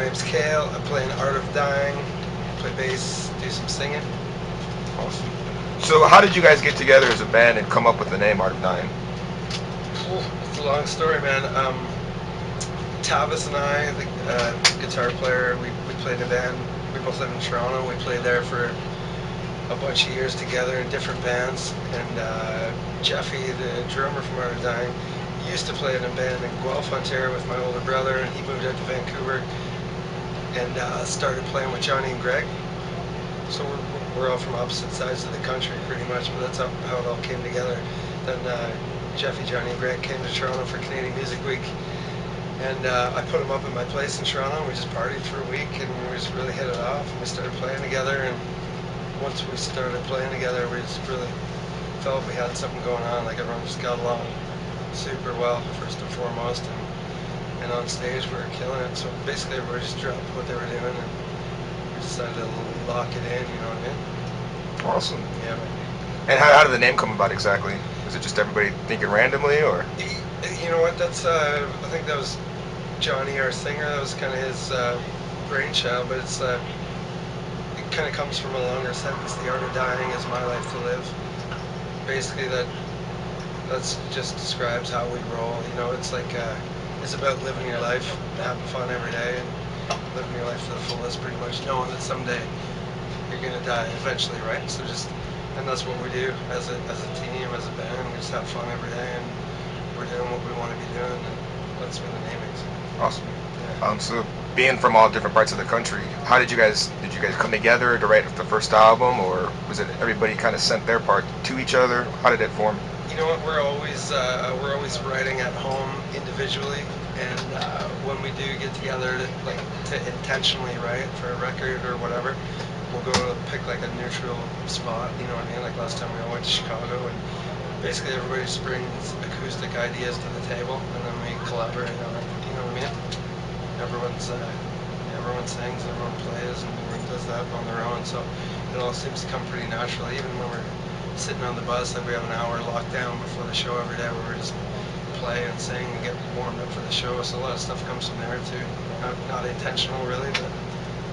name's Cale. I play in Art of Dying, play bass, do some singing. Awesome. So how did you guys get together as a band and come up with the name Art of Dying? It's a long story, man. Tavis and I, the guitar player, we played in a band. We both live in Toronto. We played there for a bunch of years together in different bands. And Jeffy, the drummer from Art of Dying, used to play in a band in Guelph, Ontario with my older brother, and he moved out to Vancouver and started playing with Johnny and Greg. So we're all from opposite sides of the country pretty much, but that's how it all came together. Then Jeffy, Johnny, and Greg came to Toronto for Canadian Music Week, and I put them up at my place in Toronto, and we just partied for a week, and we just really hit it off, and we started playing together, and once we started playing together, we just really felt we had something going on, like everyone just got along super well, first and foremost, and on stage we were killing it, so basically everybody just dropped what they were doing, and we decided to lock it in, you know what I mean? Awesome. Yeah, man. And how did the name come about exactly? Was it just everybody thinking randomly, or? You know what? That's I think that was Johnny, our singer. That was kind of his brainchild, but it kind of comes from a longer sentence. The art of dying is my life to live. Basically, that's just describes how we roll. You know, it's about living your life, having fun every day, and living your life to the fullest. Pretty much knowing that someday you're gonna die eventually, right? And that's what we do as a team, as a band. We just have fun every day, and we're doing what we want to be doing, and that's where the name is. Awesome. Yeah. So being from all different parts of the country, how did you guys come together to write the first album, or was it everybody kind of sent their part to each other? How did it form? You know what? We're always writing at home individually, and when we do get together, to intentionally write for a record or whatever, we'll go to pick like a neutral spot. You know what I mean? Like last time we all went to Chicago, and basically everybody just brings acoustic ideas to the table, and then we collaborate on it. You know what I mean? Everyone's everyone sings, everyone plays, and everyone does that on their own. So it all seems to come pretty naturally. Even when we're sitting on the bus, like we have an hour locked down before the show every day, where we just play and sing and get warmed up for the show. So a lot of stuff comes from there too. Not intentional really, but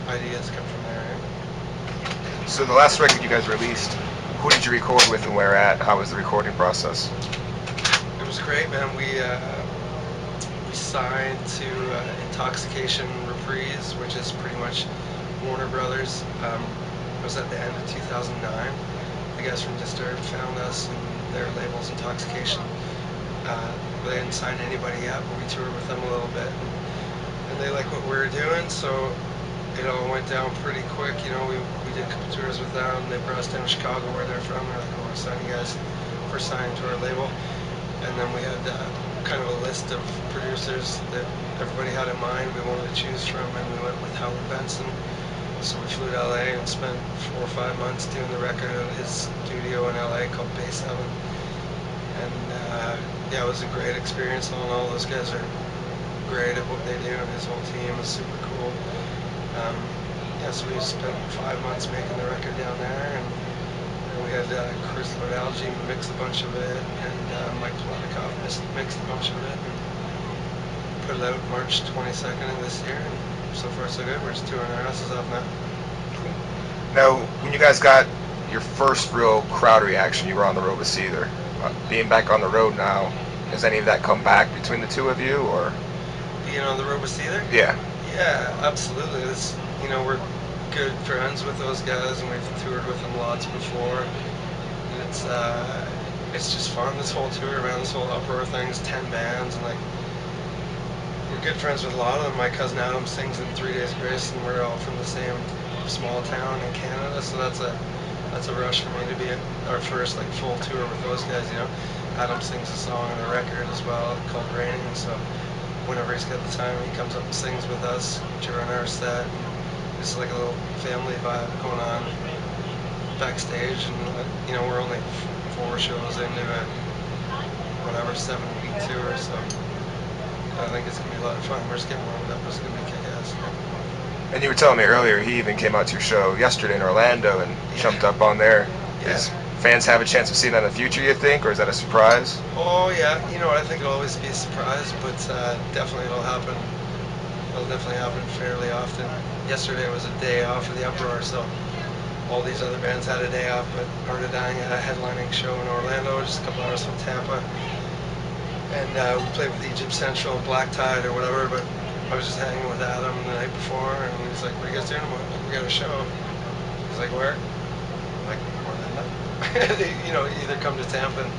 ideas come from there. Right? So the last record you guys released, who did you record with and where at? How was the recording process? It was great, man. We signed to Intoxication Reprise, which is pretty much Warner Brothers. It was at the end of 2009. The guys from Disturbed found us, and their label's Intoxication. They didn't sign anybody yet, but we toured with them a little bit, and they like what we were doing, so it all went down pretty quick. You know, we did a couple tours with them. They brought us down to Chicago, where they're from. They're like, "I want to sign you guys for signing to our label." And then we had kind of a list of producers that everybody had in mind we wanted to choose from, and we went with Howard Benson. So we flew to LA and spent 4 or 5 months doing the record at his studio in LA called Bay 7. And yeah, it was a great experience. All those guys are great at what they do, and his whole team is super cool. Um, yeah, so we spent 5 months making the record down there, and we had Chris Lord-Alge mix a bunch of it, and Mike Polakov mixed a bunch of it, and put it out March 22nd of this year, and so far so good. We're just touring our asses off now. Cool. Now, when you guys got your first real crowd reaction, you were on the road with Seether. Being back on the road now, has any of that come back between the two of you, or? Being on the road with Seether? Yeah. Yeah, absolutely. We're good friends with those guys, and we've toured with them lots before, and it's just fun. This whole tour, man, this whole Uproar thing's 10 bands, and like we're good friends with a lot of them. My cousin Adam sings in 3 Days Grace, and we're all from the same small town in Canada, so that's a rush for me to be in our first like full tour with those guys. You know, Adam sings a song on the record as well called Raining, so whenever he's got the time, he comes up and sings with us during our set, and it's like a little family vibe going on backstage. And we're only 4 shows into a whatever 7 week tour, so I think it's gonna be a lot of fun. We're just getting warmed up. It's gonna be kick-ass. And you were telling me earlier he even came out to your show yesterday in Orlando and Yeah. jumped up on there. Yeah. Is fans have a chance of seeing that in the future, you think, or is that a surprise? Oh yeah. You know what? I think it'll always be a surprise, but definitely it'll happen that'll definitely happen fairly often. Yesterday was a day off of the Uproar, so all these other bands had a day off, but Art of Dying had a headlining show in Orlando, just a couple hours from Tampa. And we played with Egypt Central and Black Tide or whatever, but I was just hanging with Adam the night before, and he's like, "What are you guys doing tomorrow?" I'm like, "We got a show." He's like, "Where?" I'm like, "Orlando." Either come to Tampa and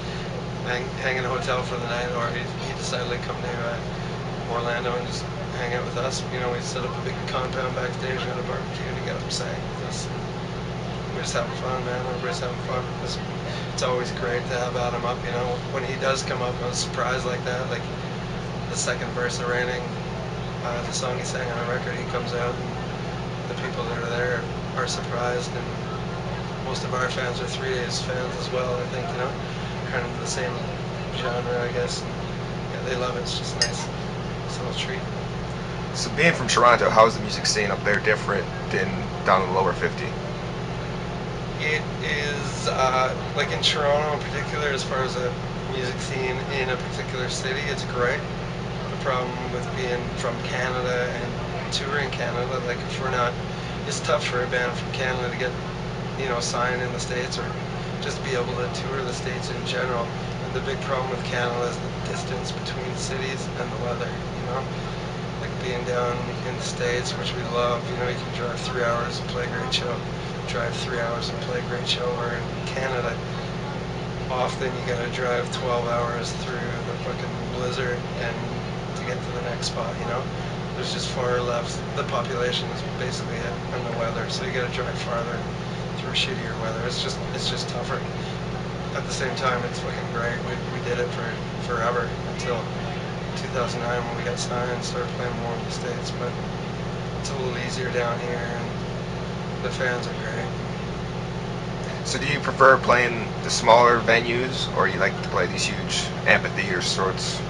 hang in a hotel for the night, or he decided to come to Orlando and just hang out with us. We set up a big compound backstage, we had a barbecue, and he got up and sang with us. We're just having fun, man. Everybody's having fun. It's always great to have Adam up. When he does come up on a surprise like that, like the second verse of Raining, the song he sang on a record, he comes out and the people that are there are surprised, and most of our fans are 3 Days fans as well. I think kind of the same genre, I guess. And yeah, they love it. It's just nice. It's a little treat. So being from Toronto, how is the music scene up there different than down in the lower 50? It is like in Toronto in particular, as far as a music scene in a particular city, it's great. The problem with being from Canada and touring Canada, like if we're not, it's tough for a band from Canada to get, signed in the States, or just be able to tour the States in general. And the big problem with Canada is the distance between cities and the weather, like being down in the States, which we love, you can drive 3 hours and play a great show. Drive 3 hours and play a great show. Where in Canada, often you gotta drive 12 hours through the fucking blizzard and to get to the next spot. There's just far less. The population is basically it, and the weather. So you gotta drive farther through shittier weather. It's just tougher. At the same time, it's fucking great. We did it for forever until 2009 when we got signed and started playing more in the States. But it's a little easier down here, and the fans are great. So do you prefer playing the smaller venues, or you like to play these huge amphitheater sorts?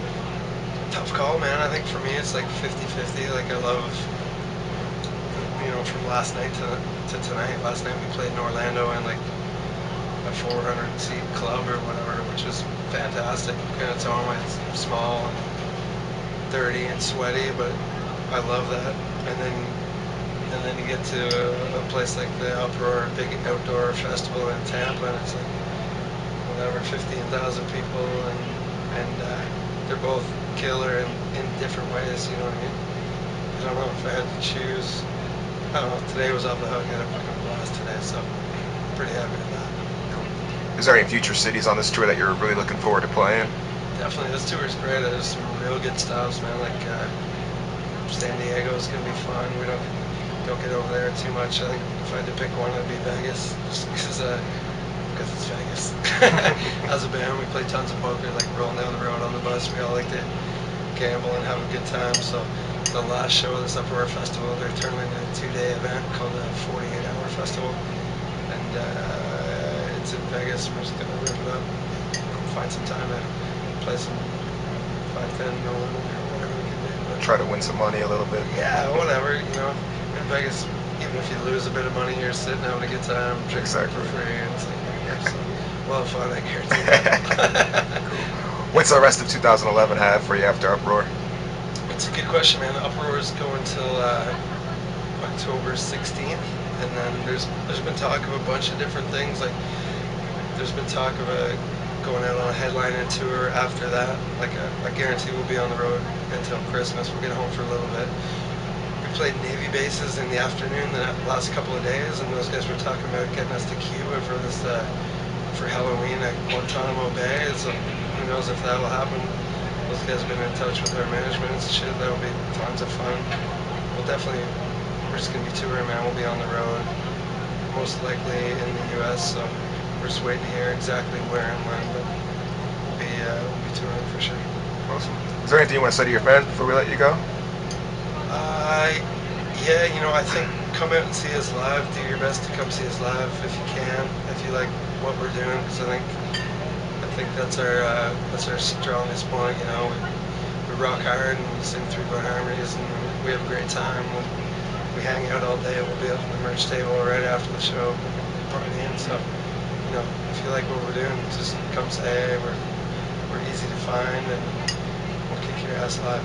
Tough call, man. I think for me it's like 50-50. Like I love, from last night to tonight. Last night we played in Orlando in like a 400 seat club or whatever, which is fantastic. And it's always small and dirty and sweaty, but I love that. And then you get to a place like the Uproar big outdoor festival in Tampa, and it's like whatever 15,000 people, and they're both killer in different ways. You know what I mean? I don't know if I had to choose. I don't know. Today was off the hook. I had a fucking blast today, so I'm pretty happy with that. Is there any future cities on this tour that you're really looking forward to playing? Definitely, this tour is great. There's some real good stops, man. Like San Diego is gonna be fun. We don't get over there too much. I think if I had to pick one, it'd be Vegas, just because it's Vegas. As a band, we play tons of poker, like rolling down the road on the bus. We all like to gamble and have a good time. So the last show of this Uproar Festival, they're turning into a 2-day event called the 48-hour Festival, and it's in Vegas. We're just gonna rip it up, find some time to play some 510 or 11 or whatever we can do. But Try to win some money a little bit. yeah, whatever. In Vegas, even if you lose a bit of money, you're sitting having a good time, drinking Exactly. for free, and it's like whatever. So we'll have fun, I guarantee that. What's the rest of 2011 have for you after Uproar? It's a good question, man. Uproar is going till October 16th, and then there's been talk of a bunch of different things. Like there's been talk of going out on a headlining tour after that. Like I guarantee we'll be on the road until Christmas. We'll get home for a little bit. We played Navy bases in the afternoon the last couple of days, and those guys were talking about getting us to Cuba for this for Halloween at Guantanamo Bay. So who knows if that'll happen. Those guys have been in touch with our management and shit. That'll be tons of fun. We'll definitely, we're just gonna be touring, man. We'll be on the road, most likely in the U.S. So we're just waiting to hear exactly where and when, but we'll be touring for sure. Awesome. Is there anything you want to say to your fans before we let you go? Uh, yeah, I think come out and see us live. Do your best to come see us live if you can, if you like what we're doing, because I think that's our strongest point. We rock hard and we sing 3-part harmonies and we have a great time. We hang out all day. We'll be up at the merch table right after the show partying. So if you like what we're doing, just come say hey. We're easy to find and we'll kick your ass live.